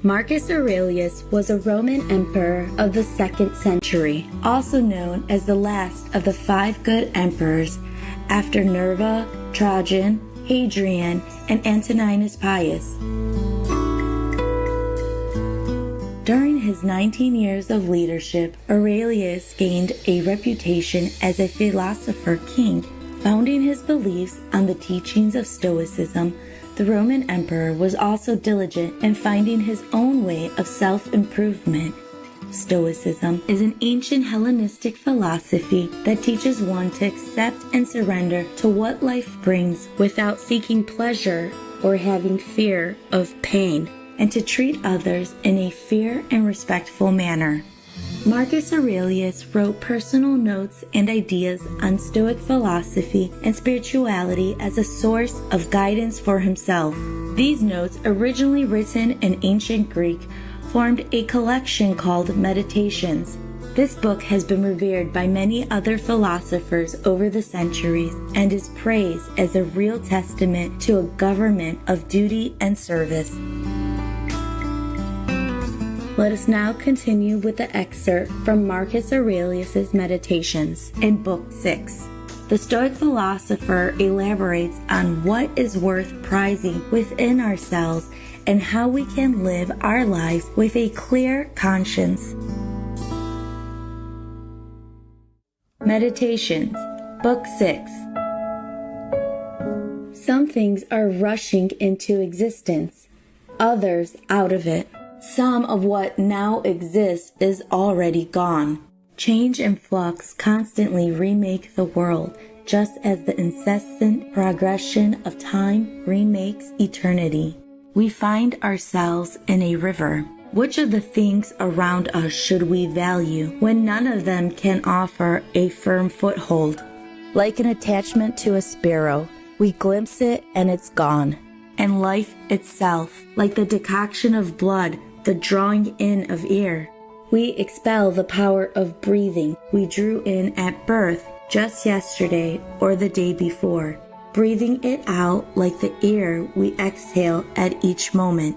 Marcus Aurelius was a Roman emperor of the 2nd century, also known as the last of the 5 good emperors after Nerva, Trajan, Hadrian, and Antoninus Pius. During his 19 years of leadership, Aurelius gained a reputation as a philosopher king. Founding his beliefs on the teachings of Stoicism, the Roman emperor was also diligent in finding his own way of self-improvement. Stoicism is an ancient Hellenistic philosophy that teaches one to accept and surrender to what life brings without seeking pleasure or having fear of pain, and to treat others in a fair and respectful manner. Marcus Aurelius wrote personal notes and ideas on Stoic philosophy and spirituality as a source of guidance for himself. These notes, originally written in ancient Greek, formed a collection called Meditations. This book has been revered by many other philosophers over the centuries and is praised as a real testament to a government of duty and service. Let us now continue with the excerpt from Marcus Aurelius' Meditations in Book 6. The Stoic philosopher elaborates on what is worth prizing within ourselves and how we can live our lives with a clear conscience. Meditations, Book 6. Some things are rushing into existence, others out of it. Some of what now exists is already gone. Change and flux constantly remake the world, just as the incessant progression of time remakes eternity. We find ourselves in a river. Which of the things around us should we value when none of them can offer a firm foothold? Like an attachment to a sparrow, we glimpse it and it's gone. And life itself, like the decoction of blood, the drawing in of air. We expel the power of breathing we drew in at birth just yesterday or the day before, breathing it out like the air we exhale at each moment.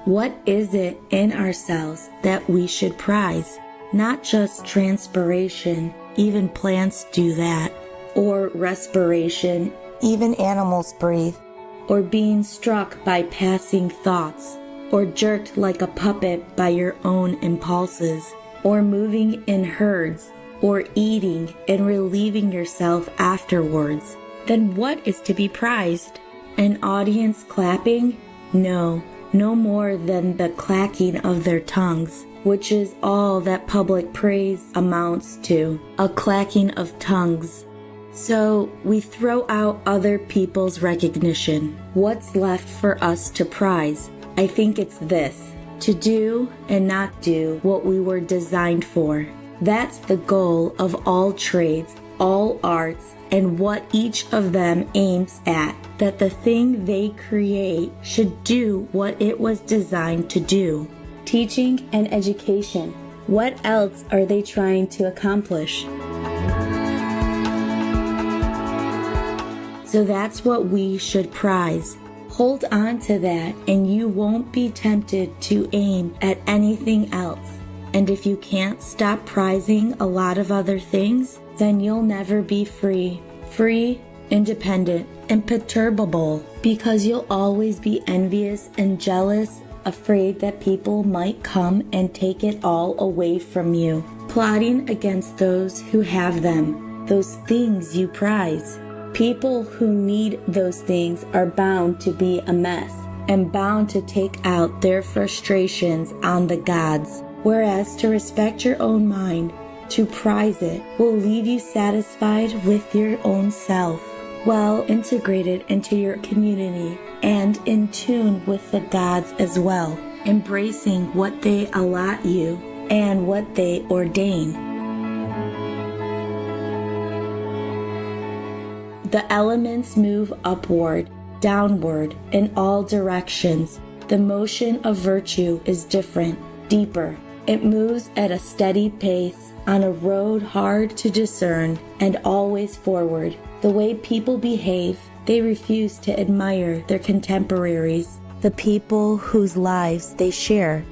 What is it in ourselves that we should prize? Not just transpiration, even plants do that, or respiration, even animals breathe, or being struck by passing thoughts, or jerked like a puppet by your own impulses, or moving in herds, or eating and relieving yourself afterwards, then what is to be prized? An audience clapping? No more than the clacking of their tongues, which is all that public praise amounts to, a clacking of tongues. So we throw out other people's recognition. What's left for us to prize? I think it's this: to do and not do what we were designed for. That's the goal of all trades, all arts, and what each of them aims at, that the thing they create should do what it was designed to do. Teaching and education. What else are they trying to accomplish? So that's what we should prize. Hold on to that and you won't be tempted to aim at anything else. And if you can't stop prizing a lot of other things, then you'll never be free, independent, imperturbable, because you'll always be envious and jealous, afraid that people might come and take it all away from you, plotting against those who have them, those things you prize. People who need those things are bound to be a mess and bound to take out their frustrations on the gods, whereas to respect your own mind, to prize it, will leave you satisfied with your own self, well integrated into your community and in tune with the gods as well, embracing what they allot you and what they ordain. The elements move upward, downward, in all directions. The motion of virtue is different, deeper. It moves at a steady pace, on a road hard to discern, and always forward. The way people behave, they refuse to admire their contemporaries. the people whose lives they share.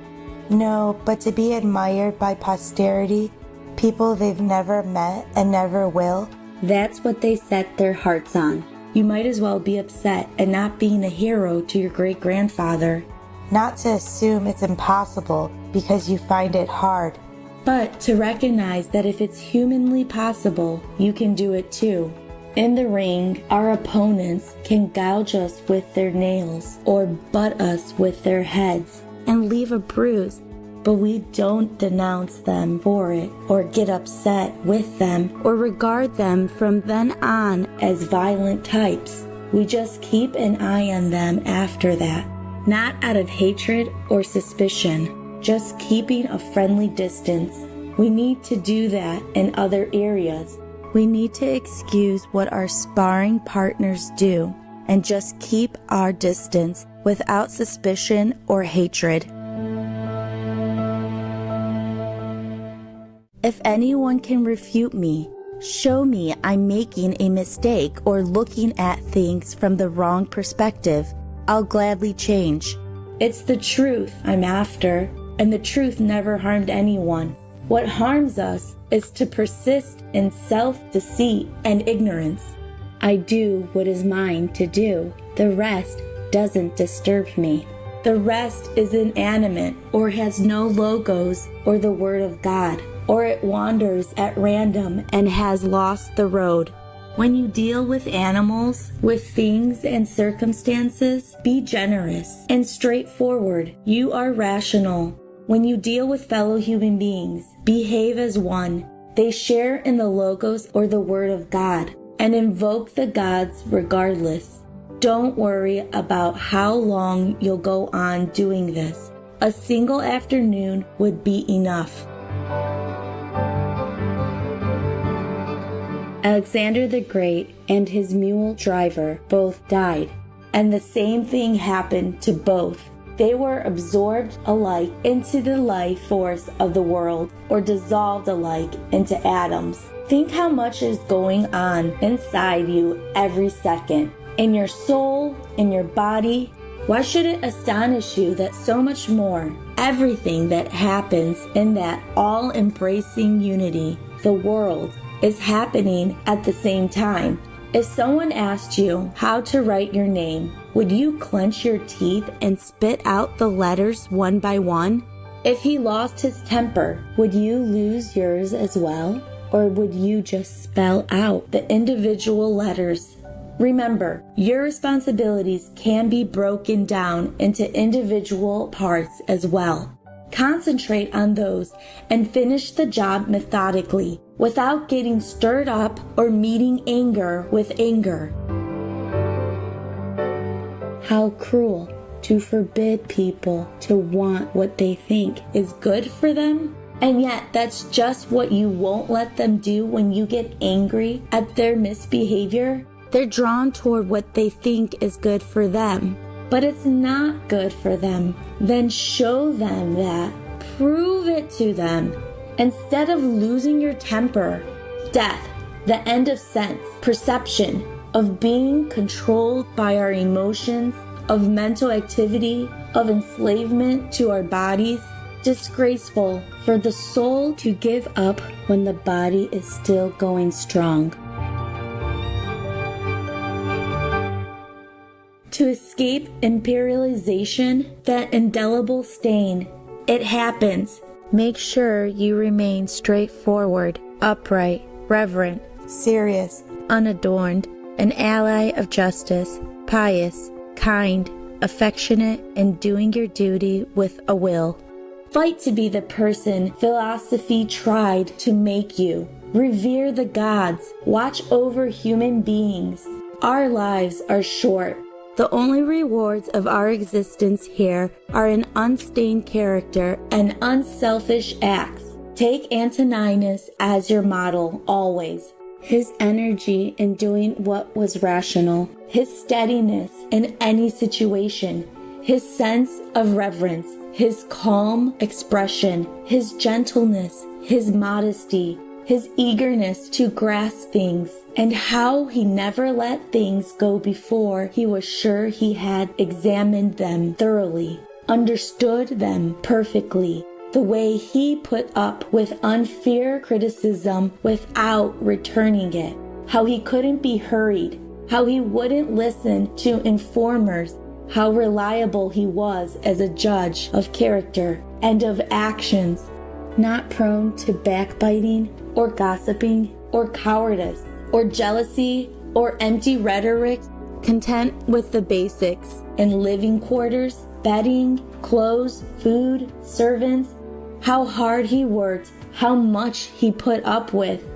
No, but to be admired by posterity, people they've never met and never will. That's what they set their hearts on. You might as well be upset at not being a hero to your great-grandfather. Not to assume it's impossible because you find it hard. But to recognize that if it's humanly possible, you can do it too. In the ring, our opponents can gouge us with their nails or butt us with their heads and leave a bruise, but we don't denounce them for it or get upset with them or regard them from then on as violent types. We just keep an eye on them after that, not out of hatred or suspicion, just keeping a friendly distance. We need to do that in other areas. We need to excuse what our sparring partners do and just keep our distance without suspicion or hatred. If anyone can refute me, show me I'm making a mistake or looking at things from the wrong perspective, I'll gladly change. It's the truth I'm after, and the truth never harmed anyone. What harms us is to persist in self-deceit and ignorance. I do what is mine to do. The rest doesn't disturb me. The rest is inanimate or has no logos or the Word of God, or it wanders at random and has lost the road. When you deal with animals, with things and circumstances, be generous and straightforward. You are rational. When you deal with fellow human beings, behave as one. They share in the logos or the Word of God and invoke the gods regardless. Don't worry about how long you'll go on doing this. A single afternoon would be enough. Alexander the Great and his mule driver both died, and the same thing happened to both. They were absorbed alike into the life force of the world, or dissolved alike into atoms. Think how much is going on inside you every second, in your soul, in your body. Why should it astonish you that so much more, everything that happens in that all-embracing unity, the world, is happening at the same time? If someone asked you how to write your name, would you clench your teeth and spit out the letters one by one? If he lost his temper, would you lose yours as well? Or would you just spell out the individual letters? Remember, your responsibilities can be broken down into individual parts as well. Concentrate on those and finish the job methodically without getting stirred up or meeting anger with anger. How cruel to forbid people to want what they think is good for them, and yet that's just what you won't let them do when you get angry at their misbehavior. They're drawn toward what they think is good for them, but it's not good for them. Then show them that. Prove it to them. Instead of losing your temper, death, the end of sense, perception, of being controlled by our emotions, of mental activity, of enslavement to our bodies, disgraceful for the soul to give up when the body is still going strong. To escape imperialization, that indelible stain, it happens. Make sure you remain straightforward, upright, reverent, serious, unadorned, an ally of justice, pious, kind, affectionate, and doing your duty with a will. Fight to be the person philosophy tried to make you. Revere the gods. Watch over human beings. Our lives are short. The only rewards of our existence here are an unstained character and unselfish acts. Take Antoninus as your model always. His energy in doing what was rational, his steadiness in any situation, his sense of reverence, his calm expression, his gentleness, his modesty, his eagerness to grasp things, and how he never let things go before he was sure he had examined them thoroughly, understood them perfectly, the way he put up with unfair criticism without returning it, how he couldn't be hurried, how he wouldn't listen to informers, how reliable he was as a judge of character and of actions, not prone to backbiting or gossiping or cowardice or jealousy or empty rhetoric, content with the basics in living quarters, bedding, clothes, food, servants, how hard he worked, how much he put up with,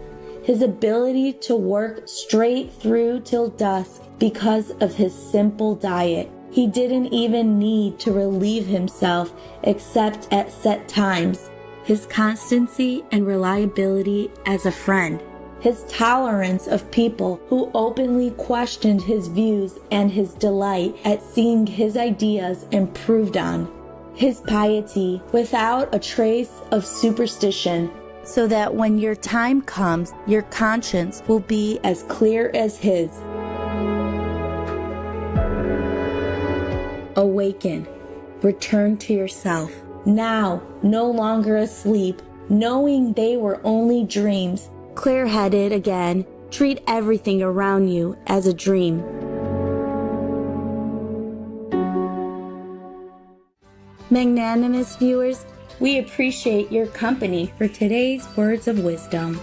his ability to work straight through till dusk because of his simple diet. He didn't even need to relieve himself except at set times. His constancy and reliability as a friend. His tolerance of people who openly questioned his views and his delight at seeing his ideas improved on. His piety without a trace of superstition, so that when your time comes, your conscience will be as clear as his. Awaken. Return to yourself. Now, no longer asleep, knowing they were only dreams. Clear-headed again, treat everything around you as a dream. Magnanimous viewers, we appreciate your company for today's words of wisdom.